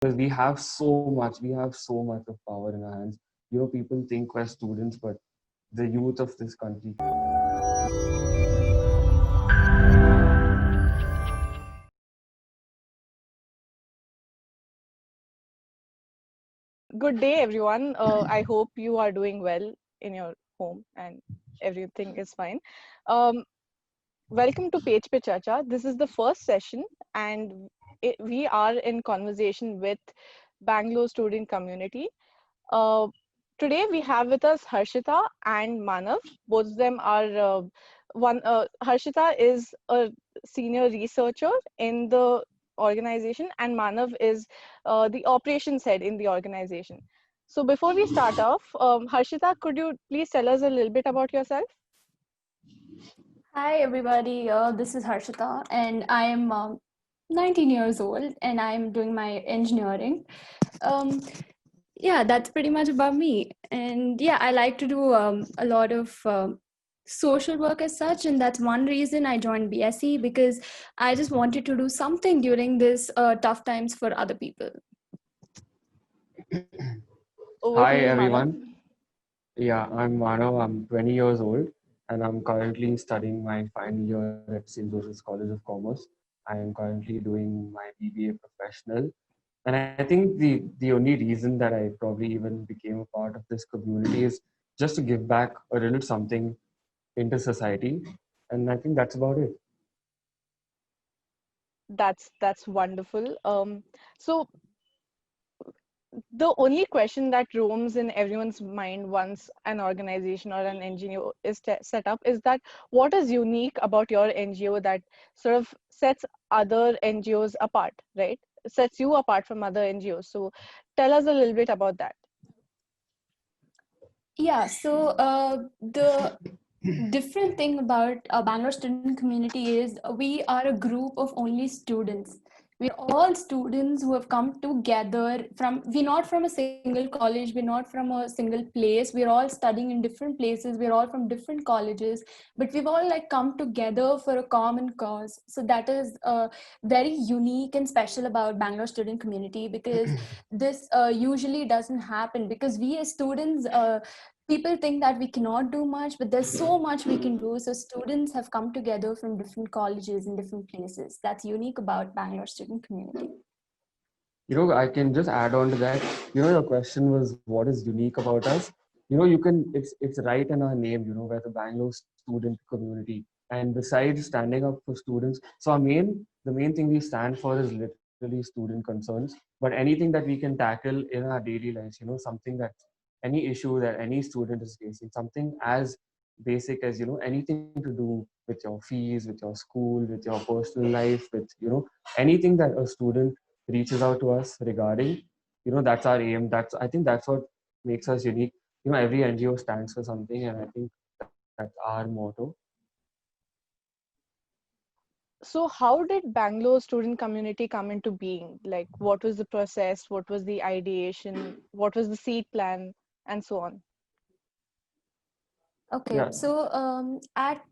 because we have so much of power in our hands. People think we're students, but the youth of this country. Good day, everyone. I hope you are doing well in your home and everything is fine. Um, Welcome to Page Pe Chacha. This is the first session, and we are in conversation with Bangalore student community. Uh, Today we have with us Harshita and Manav. Both of them are one. Harshita is a senior researcher in the organization, and Manav is the operations head in the organization. So before we start off, Harshita, could you please tell us a little bit about yourself? Hi, everybody. This is Harshita, and I'm 19 years old, and I'm doing my engineering. Um, yeah, that's pretty much about me. And yeah, I like to do a lot of social work as such, and that's one reason I joined BSc because I just wanted to do something during this tough times for other people. Over Hi to you, Manav. everyone. Yeah, I'm Manav. I'm 20 years old, and I'm currently studying my final year at St. Joseph's College of Commerce. I am currently doing my BBA professional, and I think the only reason that I probably even became a part of this community is just to give back a little something into society, and I think that's about it. That's wonderful. So the only question that roams in everyone's mind once an organization or an NGO is set up is that what is unique about your NGO that sort of sets other NGOs apart, right? Sets you apart from other NGOs. So tell us a little bit about that. Yeah, so the different thing about Bangalore student community is we are a group of only students. We're all students who have come together from, we're not from a single college, we're not from a single place, we're all studying in different places, we're all from different colleges, but we've all like come together for a common cause. So that is very unique and special about Bangalore student community because this usually doesn't happen because we as students people think that we cannot do much, but there's so much we can do. So students have come together from different colleges and different places. That's unique about Bangalore student community. I can just add on to that. Your question was what is unique about us. It's right in our name. We're the Bangalore student community, and besides standing up for students, so the main thing we stand for is literally student concerns. But anything that we can tackle in our daily lives, something that any issue that any student is facing, something as basic as anything to do with your fees, with your school, with your personal life, with anything that a student reaches out to us regarding, that's our aim. I think that's what makes us unique. Every NGO stands for something, and I think that's our motto. So how did Bangalore student community come into being? Like, what was the process? What was the ideation? What was the seed plan? And so on. Okay, Yeah. so at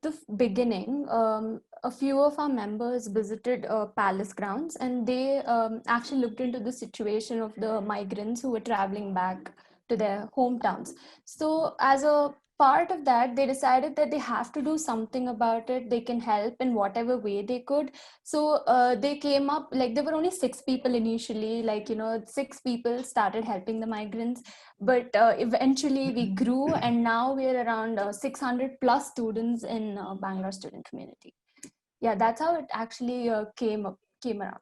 the beginning, a few of our members visited palace grounds and they actually looked into the situation of the migrants who were traveling back to their hometowns. So, as a part of that, they decided that they have to do something about it. They can help in whatever way they could. So, they came up like there were only 6 people initially, like, six people started helping the migrants, but eventually we grew and now we're around 600 plus students in Bangalore student community. Yeah, that's how it actually came around.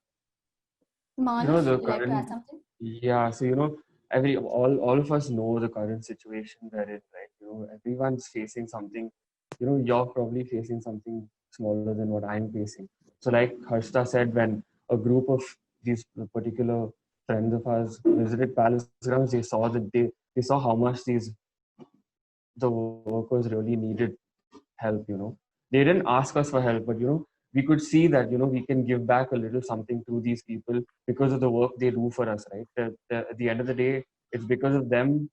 Manav, The you like to add current, something? yeah. So, all of us know the current situation we're in, right? Everyone's facing something. You're probably facing something smaller than what I'm facing. So, like Harshita said, when a group of these particular friends of ours visited Palace Grounds, they saw how much the workers really needed help. They didn't ask us for help, but we could see that we can give back a little something to these people because of the work they do for us, right? At the end of the day, it's because of them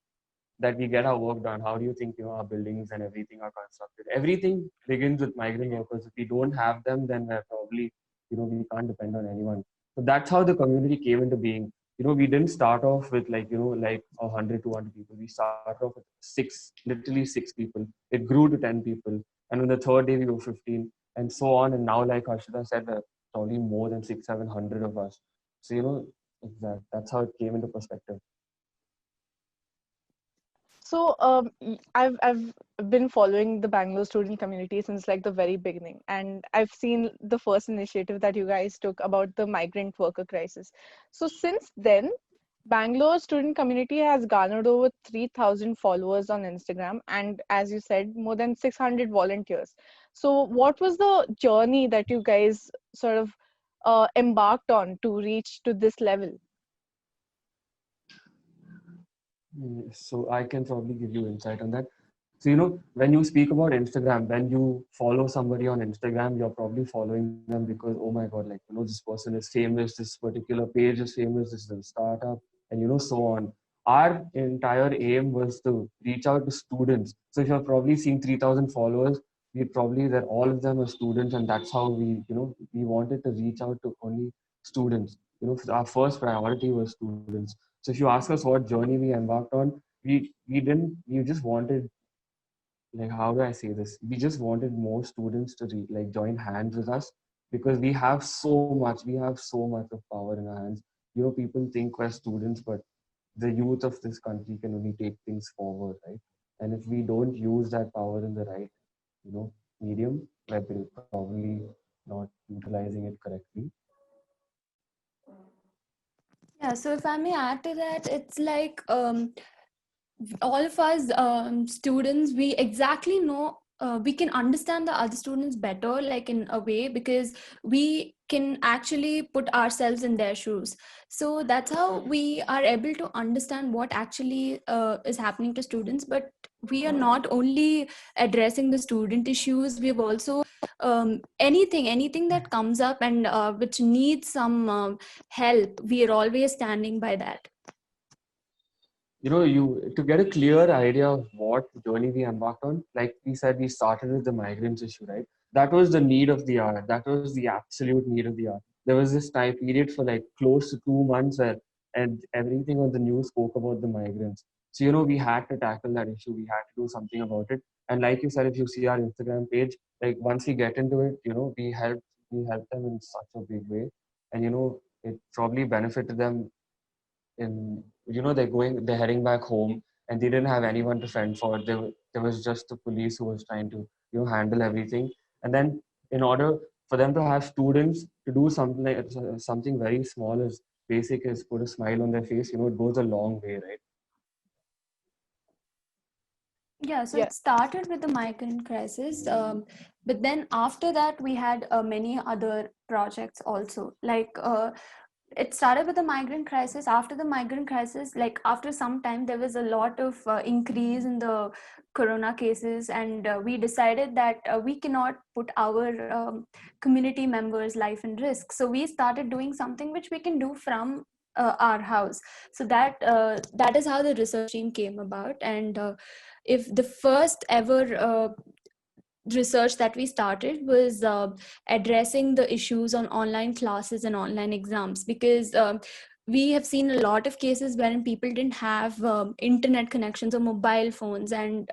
that we get our work done. How do you think our buildings and everything are constructed? Everything begins with migrant workers. If we don't have them, then we're probably we can't depend on anyone. So that's how the community came into being. We didn't start off with like 100, 200 people. We started off with literally six people. It grew to 10 people. And on the third day, we were 15 and so on. And now, like Harshita said, there are probably more than 700 of us. So, that's how it came into perspective. So I've been following the Bangalore student community since like the very beginning, and I've seen the first initiative that you guys took about the migrant worker crisis. So since then, Bangalore student community has garnered over 3,000 followers on Instagram, and as you said, more than 600 volunteers. So what was the journey that you guys sort of embarked on to reach to this level? So I can probably give you insight on that. So, when you speak about Instagram, when you follow somebody on Instagram, you're probably following them because, oh my God, like, this person is famous, this particular page is famous, this is a startup, and, so on. Our entire aim was to reach out to students. So if you're probably seeing 3,000 followers, we probably that all of them are students, and that's how we wanted to reach out to only students. Our first priority was students. So if you ask us what journey we embarked on, we just wanted, like, how do I say this? We just wanted more students to join hands with us because we have so much of power in our hands. People think we're students, but the youth of this country can only take things forward, right? And if we don't use that power in the right, medium, we're probably not utilizing it correctly. Yeah, so if I may add to that, it's like all of us students, we exactly know, we can understand the other students better, like in a way, because we can actually put ourselves in their shoes. So that's how we are able to understand what actually is happening to students. But we are not only addressing the student issues, we've also anything that comes up and which needs some help, we are always standing by that. You to get a clear idea of what journey we embarked on, like we said, we started with the migrants issue, right? That was the need of the hour. That was the absolute need of the hour. There was this time period for like close to 2 months where and everything on the news spoke about the migrants. So we had to tackle that issue. We had to do something about it. And like you said, if you see our Instagram page, like once we get into it, we helped them in such a big way, and it probably benefited them in they're heading back home and they didn't have anyone to fend for. There was just the police who was trying to handle everything. And then in order for them to have students to do something like something very small as basic as put a smile on their face, it goes a long way, right? Yeah, so Yeah. it started with the migrant crisis, but then after that we had many other projects also. Like it started with the migrant crisis. After the migrant crisis, like after some time, there was a lot of increase in the corona cases, and we decided that we cannot put our community members' life in risk. So we started doing something which we can do from our house. So that is how the research team came about. And if the first ever research that we started was addressing the issues on online classes and online exams, because we have seen a lot of cases wherein people didn't have internet connections or mobile phones, and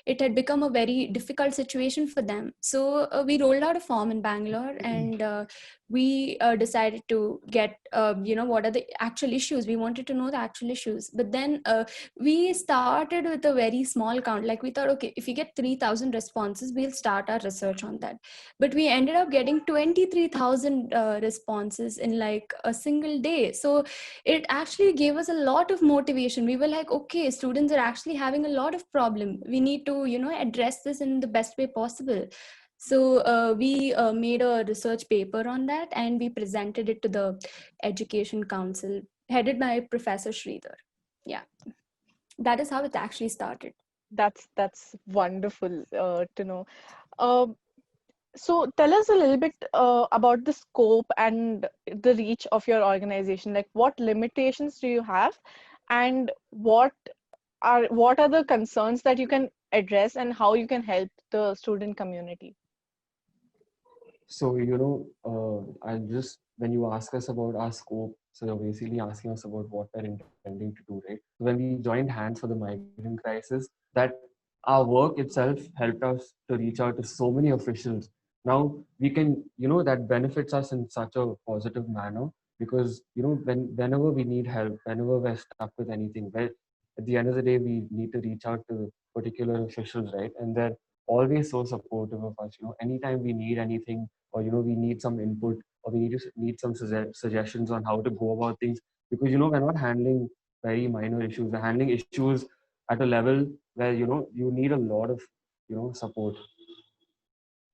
it had become a very difficult situation for them. So we rolled out a form in Bangalore, and we decided to get what are the actual issues. We wanted to know the actual issues, but then we started with a very small count. Like we thought, okay, if we get 3,000 responses, we'll start our research on that. But we ended up getting 23,000 responses in like a single day. So it actually gave us a lot of motivation. We were like, okay, students are actually having a lot of problem. We need to address this in the best way possible. So we made a research paper on that, and we presented it to the Education Council, headed by Professor Sridhar. Yeah, that is how it actually started. That's wonderful to know. Um, so tell us a little bit about the scope and the reach of your organization. Like, what limitations do you have, and what are the concerns that you can address, and how you can help the student community? So I'll just when you ask us about our scope, so you're basically asking us about what we're intending to do, right? So when we joined hands for the migrant crisis, that our work itself helped us to reach out to so many officials. Now we can, that benefits us in such a positive manner, because whenever we need help, whenever we're stuck with anything, at the end of the day we need to reach out to particular officials, right? And they're always so supportive of us. Anytime we need anything, or we need some input, or we need some suggestions on how to go about things, because we're not handling very minor issues. We're handling issues at a level where you need a lot of support.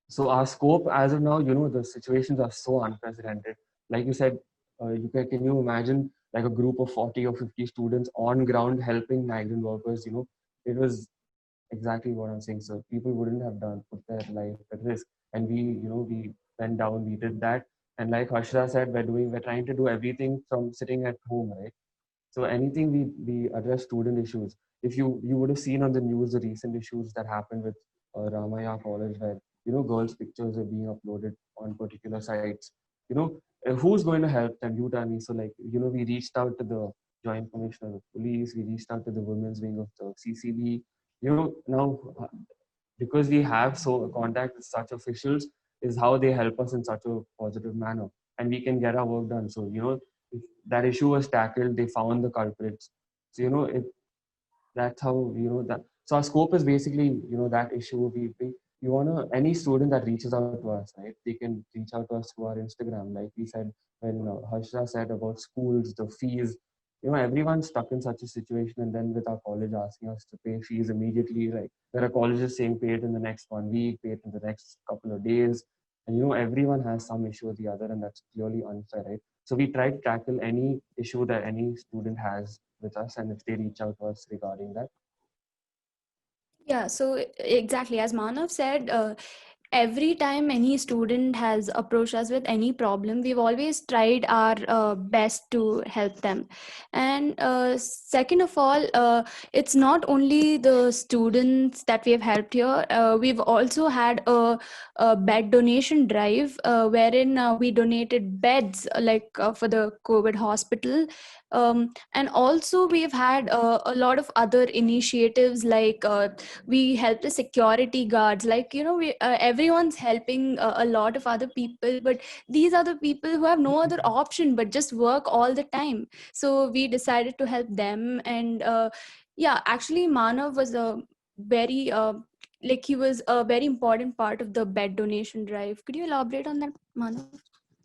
So our scope as of now, the situations are so unprecedented. Like you said, can you imagine like a group of 40 or 50 students on ground helping migrant workers? It was exactly what I'm saying. So people wouldn't have put their life at risk. And we went down, we did that. And like Harshra said, we're trying to do everything from sitting at home, right? So anything we address student issues. If you would have seen on the news the recent issues that happened with Ramaya College, where girls' pictures are being uploaded on particular sites. Who's going to help them? You tell me. So like we reached out to the Joint Commissioner of Police. We reached out to the women's wing of the CCB. Now because we have so contact with such officials is how they help us in such a positive manner, and we can get our work done. So if that issue was tackled, they found the culprits. So that's how that. So our scope is basically that issue. We want to, any student that reaches out to us, right? They can reach out to us through our Instagram, like we said when Harsha said about schools, the fees. Everyone's stuck in such a situation, and then with our college asking us to pay fees immediately, like there are colleges saying pay it in the next 1 week, pay it in the next couple of days, and everyone has some issue or the other, and that's clearly unfair, right? So we try to tackle any issue that any student has with us, and if they reach out to us regarding that. Yeah, so exactly as Manav said, every time any student has approached us with any problem, we've always tried our best to help them. And second of all, it's not only the students that we have helped here. We've also had a bed donation drive wherein we donated beds for the COVID hospital. And also we've had a lot of other initiatives, like we help the security guards, everyone's helping a lot of other people, but these are the people who have no other option but just work all the time. So we decided to help them. And yeah, actually Manav was a very he was a very important part of the bed donation drive. Could you elaborate on that, Manav?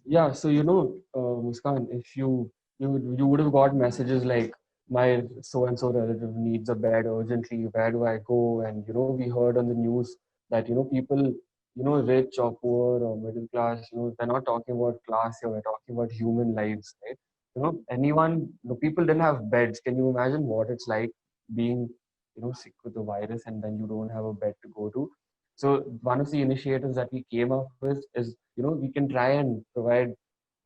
Yeah, so Muskan, if you would have got messages like my so and so relative needs a bed urgently. Where do I go? And we heard on the news that people rich or poor or middle class. We're not talking about class here. We're talking about human lives, right? Anyone. People didn't have beds. Can you imagine what it's like being sick with the virus and then you don't have a bed to go to? So one of the initiatives that we came up with is, we can try and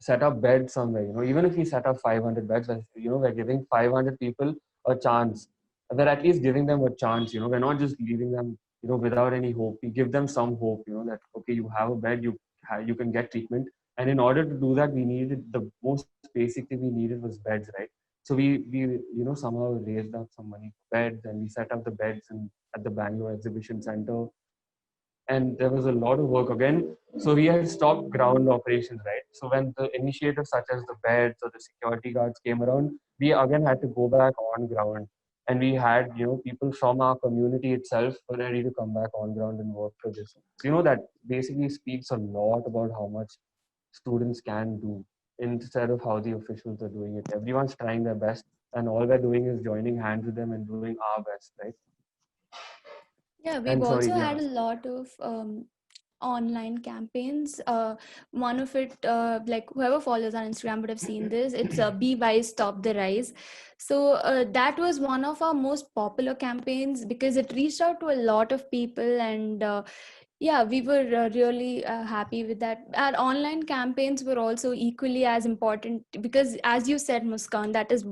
set up beds somewhere. Even if we set up 500 beds, we're giving 500 people a chance. We're at least giving them a chance. We're not just leaving them, without any hope. We give them some hope. That okay, you have a bed, you can get treatment. And in order to do that, we needed the most basic thing we needed was beds, right? So we somehow raised up some money for beds, and we set up the beds at the Bangalore Exhibition Center, and there was a lot of work again. So we had stopped ground operations, right? So when the initiatives such as the beds or the security guards came around, we again had to go back on ground. And we had, people from our community itself were ready to come back on ground and work for this. So, that basically speaks a lot about how much students can do instead of how the officials are doing it. Everyone's trying their best, and all we're doing is joining hands with them and doing our best, right? Yeah, we've And sorry, also yeah. had a lot of online campaigns. One of it, whoever follows on Instagram would have seen this. It's Be Wise, Stop the Rise. So that was one of our most popular campaigns because it reached out to a lot of people. And yeah, we were really happy with that. Our online campaigns were also equally as important because, as you said, Muskan, that is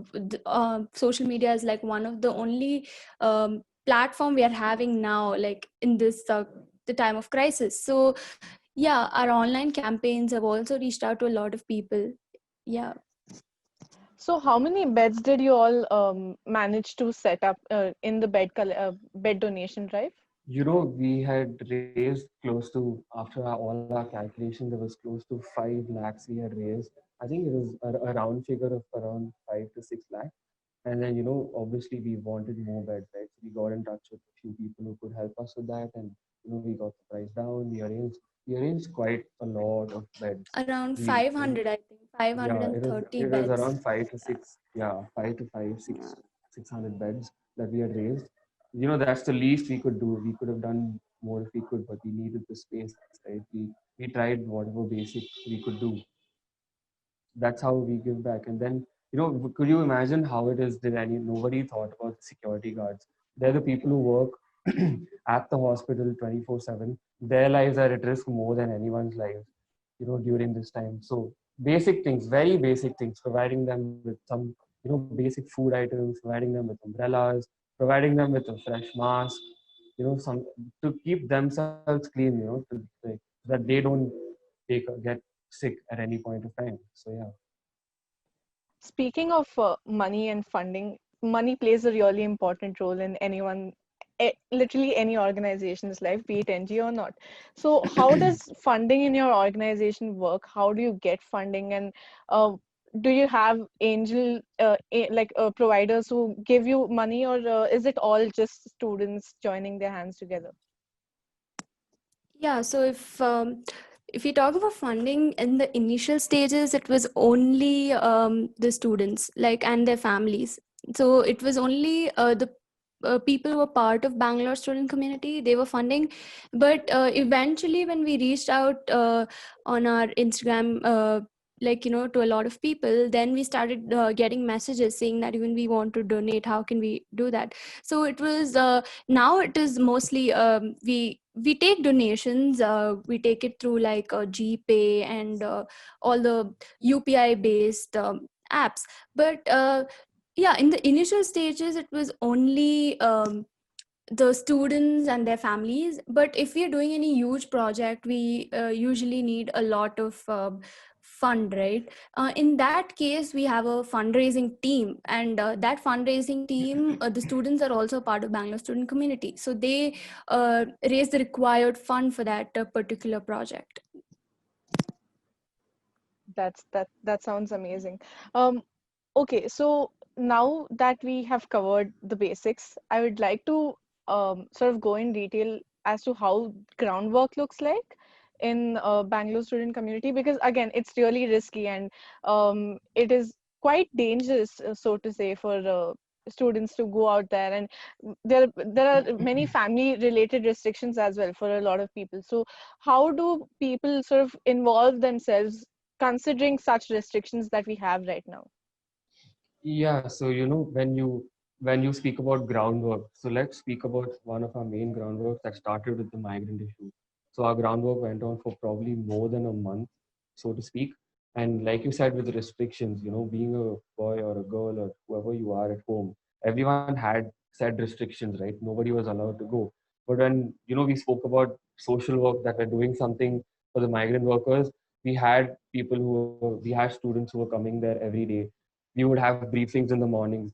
social media is like one of the only platform we are having now, like in this the time of crisis. So Yeah, our online campaigns have also reached out to a lot of people. Yeah. So how many beds did you all manage to set up in the bed donation drive? We had raised close to, after all our calculation, there was close to 5 lakhs we had raised. I think it was a round figure of around 5 to 6 lakhs. And then, obviously we wanted more beds, right? So we got in touch with a few people who could help us with that. And, we got the price down. We arranged quite a lot of beds. Around We, 500, I think, yeah, 530 it was beds. around 5 to 6, yeah, 600 beds that we had raised. That's the least we could do. We could have done more if we could, but we needed the space, right? We tried whatever basic we could do. That's how we give back. And then, could you imagine how it is? Nobody thought about the security guards? They're the people who work at the hospital 24/7. Their lives are at risk more than anyone's lives, during this time. So basic things, very basic things, providing them with some, basic food items, providing them with umbrellas, providing them with a fresh mask, some to keep themselves clean, that they don't get sick at any point of time. So yeah. Speaking of money and funding, money plays a really important role in literally any organization's life, be it NGO or not. So, how does funding in your organization work? How do you get funding, and uh, do you have providers who give you money, or is it all just students joining their hands together? Yeah, so if you talk about funding in the initial stages, it was only the students like and their families. So it was only the people who were part of Bangalore student community, they were funding. But eventually, when we reached out on our Instagram, to a lot of people, then we started getting messages saying that even we want to donate, how can we do that? So it was now it is mostly we take donations, we take it through like GPay and all the UPI based apps. But yeah, in the initial stages it was only the students and their families. But if we are doing any huge project, we usually need a lot of fund, right? In that case, we have a fundraising team, and that fundraising team, the students are also part of Bangalore student community, so they raise the required fund for that particular project. That sounds amazing. Okay, so now that we have covered the basics, I would like to sort of go in detail as to how groundwork looks like in Bangalore student community, because again, it's really risky and it is quite dangerous, so to say, for students to go out there, and there are many family related restrictions as well for a lot of people. So how do people sort of involve themselves considering such restrictions that we have right now? Yeah, so when you speak about groundwork, so let's speak about one of our main groundwork that started with the migrant issue. So our groundwork went on for probably more than a month, so to speak. And like you said, with the restrictions, being a boy or a girl or whoever you are at home, everyone had said restrictions, right? Nobody was allowed to go. But when we spoke about social work that we're doing something for the migrant workers, we had students who were coming there every day. We would have briefings in the mornings.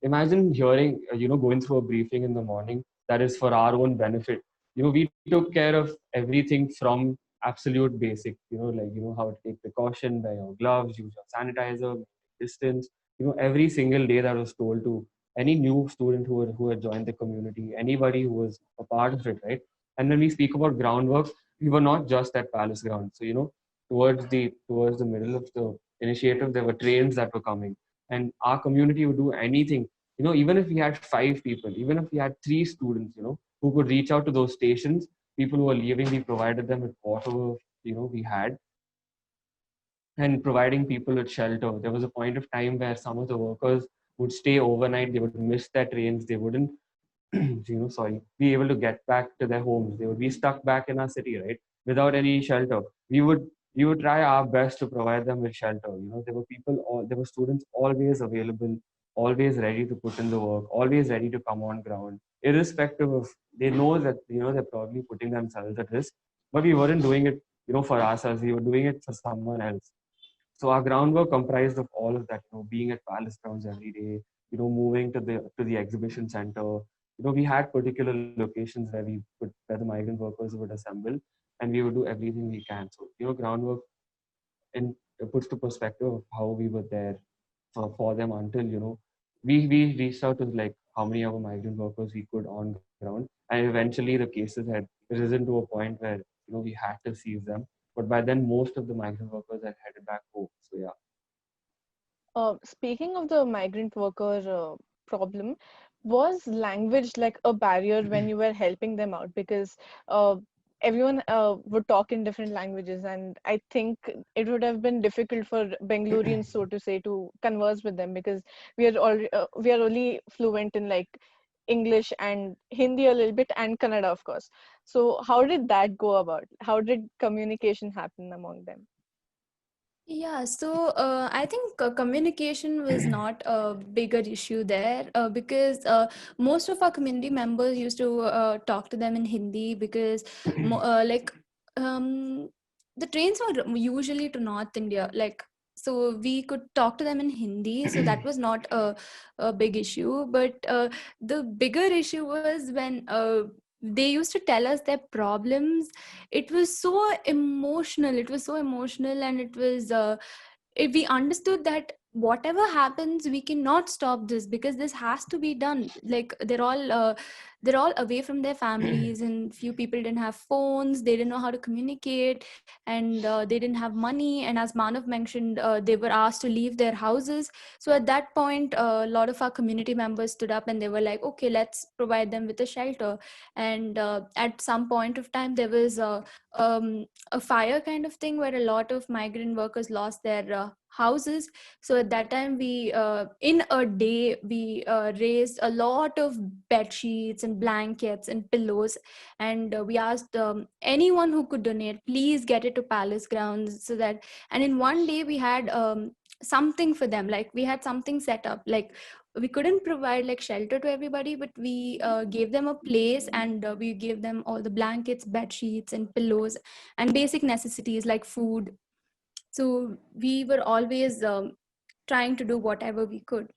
Imagine hearing, going through a briefing in the morning that is for our own benefit. We took care of everything from absolute basic, like, how to take precaution, wear your gloves, use your sanitizer, distance, every single day that was told to any new student who had joined the community, anybody who was a part of it, right? And when we speak about groundwork, we were not just at Palace Ground. So, towards the middle of the initiative, there were trains that were coming, and our community would do anything. Even if we had 5 people, even if we had 3 students, who could reach out to those stations, people who were leaving, we provided them with whatever we had, and providing people with shelter. There was a point of time where some of the workers would stay overnight. They would miss their trains. They wouldn't, be able to get back to their homes. They would be stuck back in our city, right, without any shelter. We would try our best to provide them with shelter. There were students always available, always ready to put in the work, always ready to come on ground, irrespective of, they know that they're probably putting themselves at risk, but we weren't doing it for ourselves. We were doing it for someone else. So our groundwork comprised of all of that, being at Palace Grounds every day, moving to the exhibition center. We had particular locations where the migrant workers would assemble, and we would do everything we can. So, groundwork and puts to perspective of how we were there for them until, we reached out to like how many of our migrant workers we could on ground. And eventually the cases had risen to a point where, we had to seize them. But by then, most of the migrant workers had headed back home. So, yeah. Speaking of the migrant worker problem, was language like a barrier when you were helping them out? Because everyone would talk in different languages, and I think it would have been difficult for Bangaloreans, so to say, to converse with them because we are only fluent in like English and Hindi a little bit and Kannada, of course. So how did that go about? How did communication happen among them? Yeah, so I think communication was not a bigger issue there because most of our community members used to talk to them in Hindi because like the trains were usually to North India, like so we could talk to them in Hindi, so that was not a big issue. But the bigger issue was when they used to tell us their problems. It was so emotional, and it was if we understood that whatever happens we cannot stop this because this has to be done. Like they're all away from their families, and few people didn't have phones, they didn't know how to communicate, and they didn't have money. And as Manav mentioned, they were asked to leave their houses. So at that point, a lot of our community members stood up and they were like, okay, let's provide them with a shelter. And at some point of time there was a fire kind of thing where a lot of migrant workers lost their houses. So at that time we in a day we raised a lot of bed sheets and blankets and pillows, and we asked anyone who could donate, please get it to Palace Grounds. So that, and in one day we had something for them, like we had something set up. Like we couldn't provide like shelter to everybody, but we gave them a place, and we gave them all the blankets, bed sheets and pillows and basic necessities like food. So we were always trying to do whatever we could.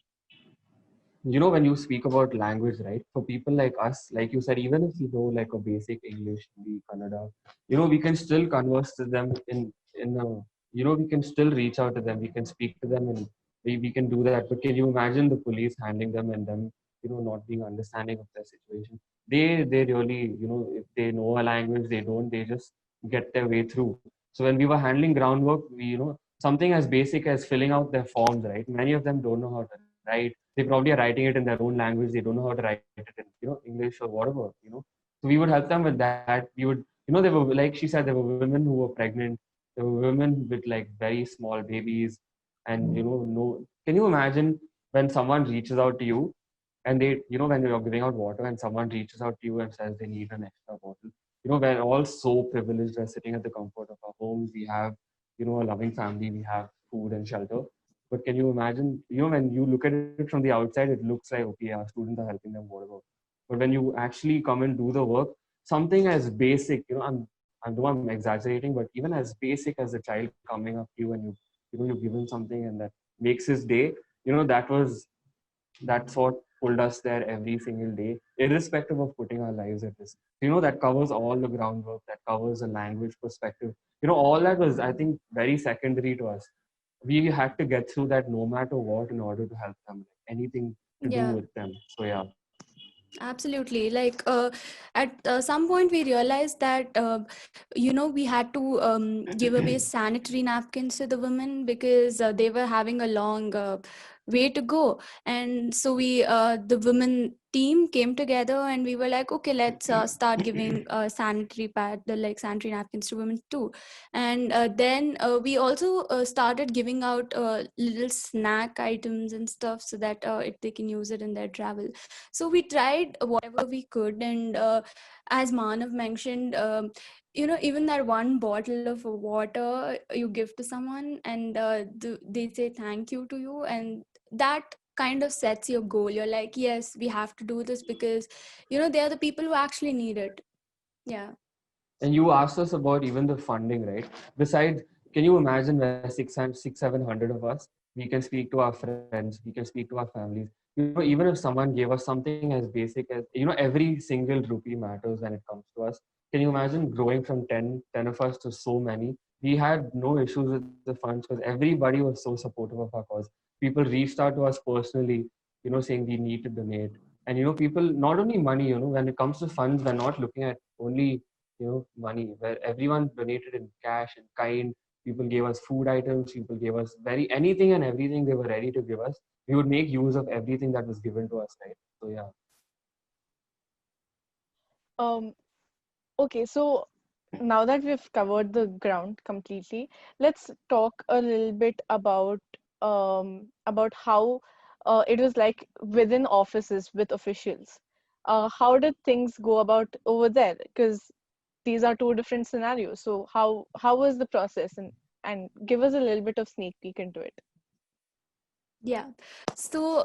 When you speak about language, right, for people like us, like you said, even if we know like a basic English, Hindi, Kannada, we can still converse to them in a, we can still reach out to them, we can speak to them, and we can do that. But can you imagine the police handling them and them, not being understanding of their situation? They really, if they know a language, they don't, they just get their way through. So when we were handling groundwork, we, something as basic as filling out their forms, right? Many of them don't know how to write. They probably are writing it in their own language. They don't know how to write it in, English or whatever. So we would help them with that. We would, there were, like she said, there were women who were pregnant. There were women with like very small babies. And, no, can you imagine when someone reaches out to you and they, when you're giving out water and someone reaches out to you and says they need an extra bottle? We're all so privileged. We're sitting at the comfort of our homes. We have, a loving family. We have food and shelter. But can you imagine, when you look at it from the outside, it looks like, okay, our students are helping them, whatever. But when you actually come and do the work, something as basic, I know I'm exaggerating, but even as basic as a child coming up to you and you give him something and that makes his day, that's what pulled us there every single day, irrespective of putting our lives at risk. That covers all the groundwork, that covers the language perspective. All that was, I think, very secondary to us. We had to get through that no matter what in order to help them, anything to do Yeah. with them. So, yeah. Absolutely. Like at some point, we realized that we had to give away sanitary napkins to the women because they were having a long way to go. And so we, the women team, came together and we were like, okay, let's start giving sanitary pad, the like sanitary napkins to women too. And then we also started giving out little snack items and stuff so that they can use it in their travel. So we tried whatever we could, and as Manav mentioned, even that one bottle of water you give to someone, and they say thank you to you, and that kind of sets your goal. You're like, yes, we have to do this because they are the people who actually need it. Yeah. And you asked us about even the funding, right? Besides, can you imagine where 700 of us, we can speak to our friends, we can speak to our families. Even if someone gave us something as basic as, every single rupee matters when it comes to us. Can you imagine growing from 10 of us to so many? We had no issues with the funds because everybody was so supportive of our cause. People reached out to us personally, saying we need to donate. And, people, not only money, when it comes to funds, we're not looking at only money, where everyone donated in cash and kind. People gave us food items, people gave us very anything and everything they were ready to give us. We would make use of everything that was given to us, right? So yeah. Um, okay, so now that we've covered the ground completely, let's talk a little bit about how it was like within offices with officials. How did things go about over there? Because these are two different scenarios. So how was the process, and give us a little bit of sneak peek into it. Yeah. So,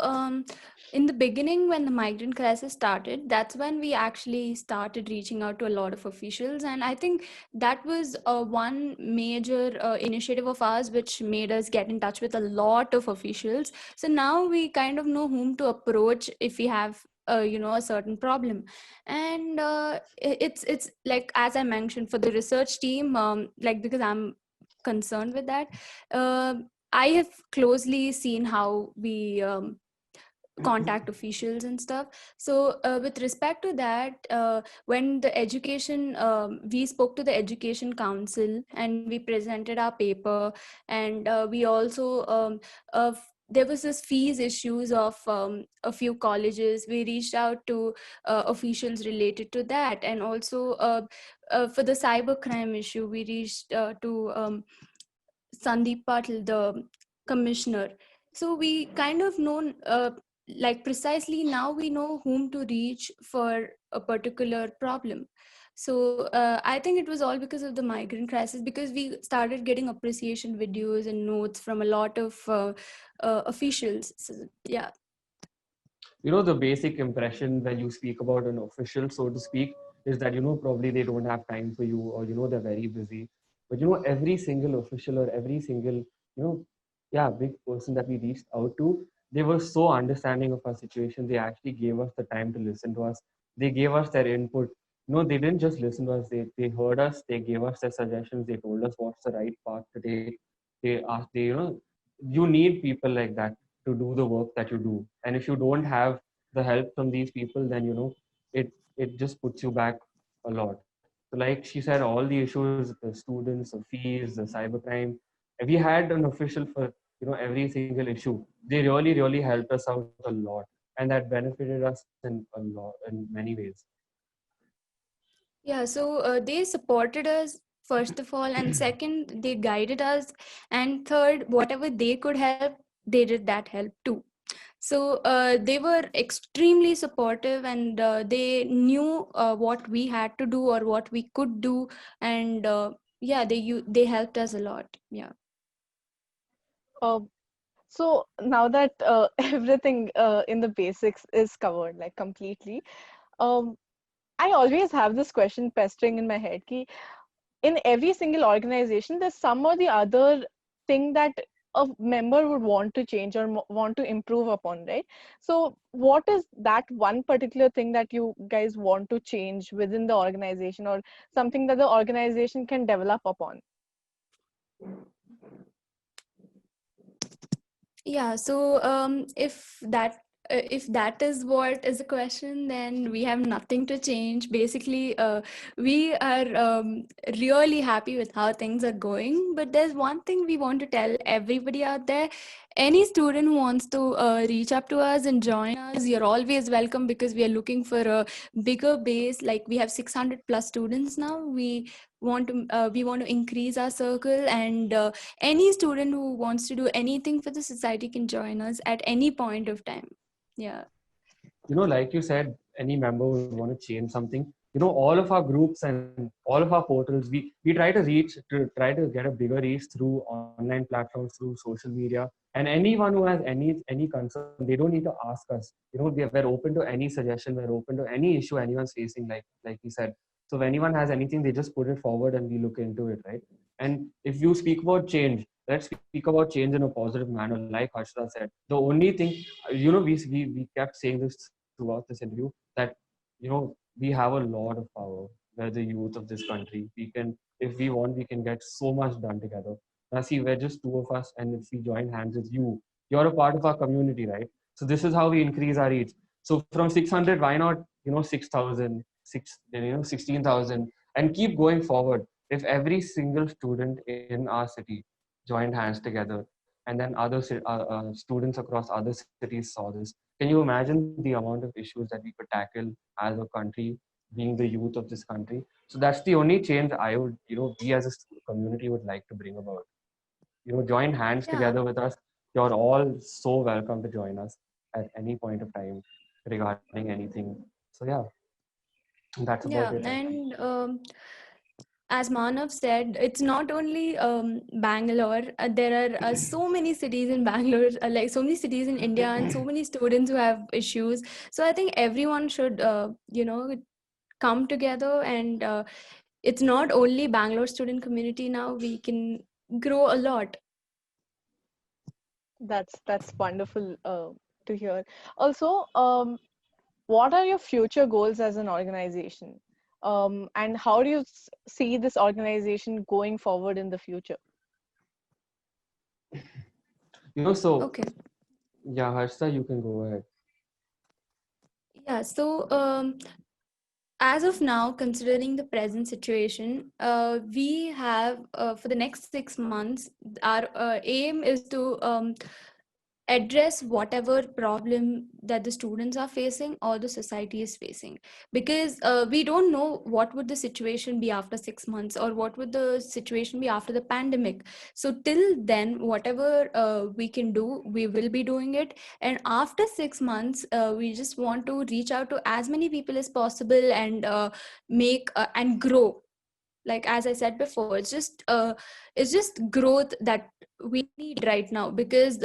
in the beginning, when the migrant crisis started, that's when we actually started reaching out to a lot of officials. And I think that was one major initiative of ours, which made us get in touch with a lot of officials. So now we kind of know whom to approach if we have a certain problem. And it's like, as I mentioned, for the research team, like, because I'm concerned with that, I have closely seen how we contact officials and stuff. So with respect to that, when the education, we spoke to the education council and we presented our paper, and we also there was this fees issues of a few colleges. We reached out to officials related to that, and also for the cybercrime issue, we reached to Sandeep Patil, the commissioner. So we kind of know, like, precisely now we know whom to reach for a particular problem. So I think it was all because of the migrant crisis, because we started getting appreciation videos and notes from a lot of officials. So, yeah. The basic impression when you speak about an official, so to speak, is that, probably they don't have time for you, or, they're very busy. But, every single official or every single, yeah, big person that we reached out to, they were so understanding of our situation. They actually gave us the time to listen to us. They gave us their input. They didn't just listen to us. They heard us. They gave us their suggestions. They told us what's the right path to take. They asked, you need people like that to do the work that you do. And if you don't have the help from these people, then it just puts you back a lot. So like she said, all the issues, the students, the fees, the cybercrime, we had an official for every single issue. They really, really helped us out a lot. And that benefited us in many ways. Yeah, so they supported us, first of all, and second, they guided us, and third, whatever they could help, they did that help too. So they were extremely supportive, and they knew what we had to do or what we could do, and yeah, they helped us a lot. Yeah. Uh, so now that everything in the basics is covered like completely, um, I always have this question pestering in my head. Ki, in every single organization, there's some or the other thing that a member would want to change or want to improve upon, right? So, what is that one particular thing that you guys want to change within the organization, or something that the organization can develop upon? Yeah, so if that is what is the question, then we have nothing to change. Basically, we are really happy with how things are going. But there's one thing we want to tell everybody out there. Any student who wants to reach up to us and join us, you're always welcome, because we are looking for a bigger base. Like, we have 600 plus students now. We want to increase our circle, and any student who wants to do anything for the society can join us at any point of time. Yeah. Like you said, any member would want to change something. All of our groups and all of our portals, we try to get a bigger reach through online platforms, through social media. And anyone who has any concern, they don't need to ask us. We're open to any suggestion. We're open to any issue anyone's facing. Like we said, So if anyone has anything, they just put it forward and we look into it, right? And if you speak about change, let's speak about change in a positive manner. Like Harshra said, the only thing, we kept saying this throughout this interview, that we have a lot of power. We're the youth of this country. We can, if we want, we can get so much done together. Now see, we're just two of us, and if we join hands with you, you're a part of our community, right? So this is how we increase our reach. So from 600, why not 6,000, 16,000, and keep going forward. If every single student in our city joined hands together, and then other students across other cities saw this, can you imagine the amount of issues that we could tackle as a country, being the youth of this country? So that's the only change I would, we as a community would like to bring about. Join hands Yeah. together with us. You're all so welcome to join us at any point of time regarding anything. So yeah, that's about Yeah, it. I think. and as Manav said, it's not only Bangalore. There are so many cities in Bangalore, like so many cities in India, and so many students who have issues. So I think everyone should, come together. And it's not only Bangalore student community now. We can grow a lot. That's wonderful to hear. Also, what are your future goals as an organization? And how do you see this organization going forward in the future? So Okay. yeah, Harshita, you can go ahead. Yeah. So as of now, considering the present situation, we have for the next 6 months, our aim is to address whatever problem that the students are facing or the society is facing, because we don't know what would the situation be after 6 months, or what would the situation be after the pandemic. So till then, whatever we can do, we will be doing it. And after 6 months, we just want to reach out to as many people as possible, and make and grow. Like as I said before, it's just growth that we need right now, because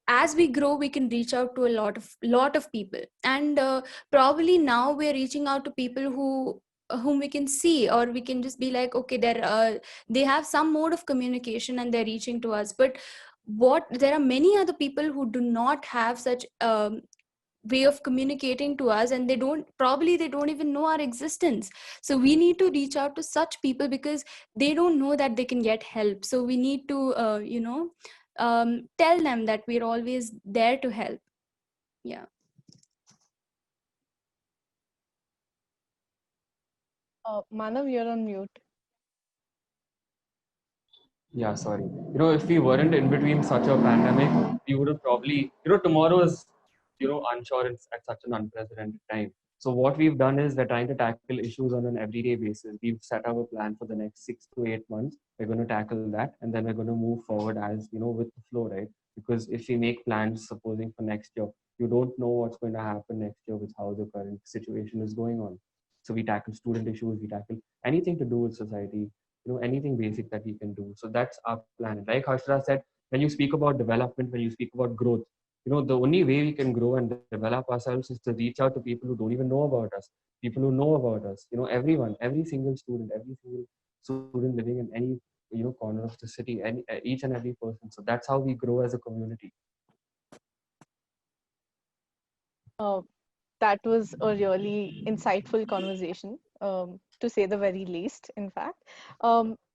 as we grow, we can reach out to a lot of people. And probably now we're reaching out to people whom we can see, or we can just be like, okay, they have some mode of communication and they're reaching to us. But what there are many other people who do not have such way of communicating to us, and they don't even know our existence. So we need to reach out to such people, because they don't know that they can get help. So we need to tell them that we're always there to help. Yeah. Manav, you're on mute. Yeah, sorry. If we weren't in between such a pandemic, we would have probably, tomorrow is, unsure at such an unprecedented time. So what we've done is we're trying to tackle issues on an everyday basis. We've set up a plan for the next 6 to 8 months. We're going to tackle that, and then we're going to move forward as, with the flow, right? Because if we make plans, supposing for next year, you don't know what's going to happen next year with how the current situation is going on. So we tackle student issues, we tackle anything to do with society, anything basic that we can do. So that's our plan. Like Harshra said, when you speak about development, when you speak about growth, the only way we can grow and develop ourselves is to reach out to people who don't even know about us, people who know about us, everyone, every single student, every single student living in any corner of the city, and each and every person. So that's how we grow as a community. Uh, that was a really insightful conversation, to say the very least, in fact.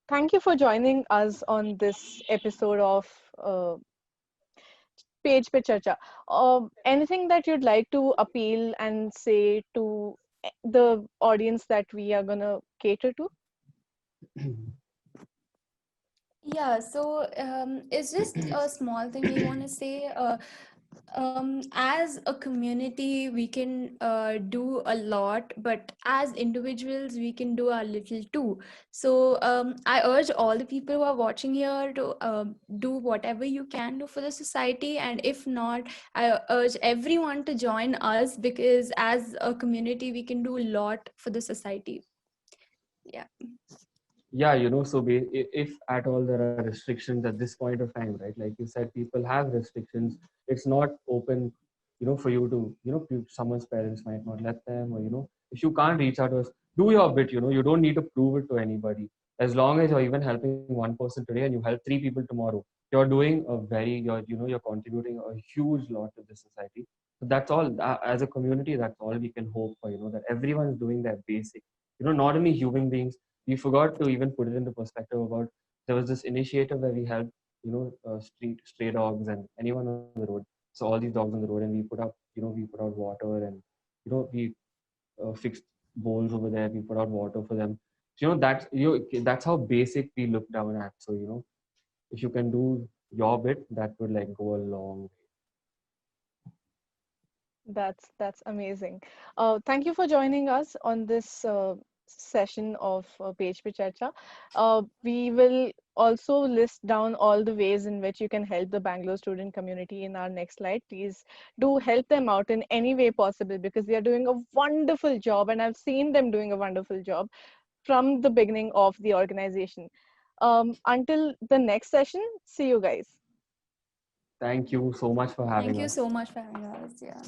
Thank you for joining us on this episode of Page Pe Charcha. Anything that you'd like to appeal and say to the audience that we are going to cater to? Yeah, so it's just a small thing we want to say. As a community, we can do a lot, but as individuals, we can do a little too. So I urge all the people who are watching here to do whatever you can do for the society. And if not, I urge everyone to join us, because as a community, we can do a lot for the society. Yeah. Yeah, so if at all there are restrictions at this point of time, right? Like you said, people have restrictions. It's not open, for you to, someone's parents might not let them, or if you can't reach out to us, do your bit. You don't need to prove it to anybody. As long as you're even helping one person today and you help 3 people tomorrow, you're doing a very, you're contributing a huge lot to the society. So that's all. As a community, that's all we can hope for. That everyone's doing their basic. Not only human beings. We forgot to even put it into perspective about there was this initiative where we helped street stray dogs and anyone on the road. So all these dogs on the road, and we put out water, and we fixed bowls over there. We put out water for them. So, that's how basic we look down at. So if you can do your bit, that would like go a long way. That's amazing. Thank you for joining us on this session of Page Pe Charcha. We will also list down all the ways in which you can help the Bangalore student community in our next slide. Please do help them out in any way possible, because they are doing a wonderful job, and I've seen them doing a wonderful job from the beginning of the organization. Until the next session, see you guys. Thank you so much for having Thank you us. so much for having us. Yeah.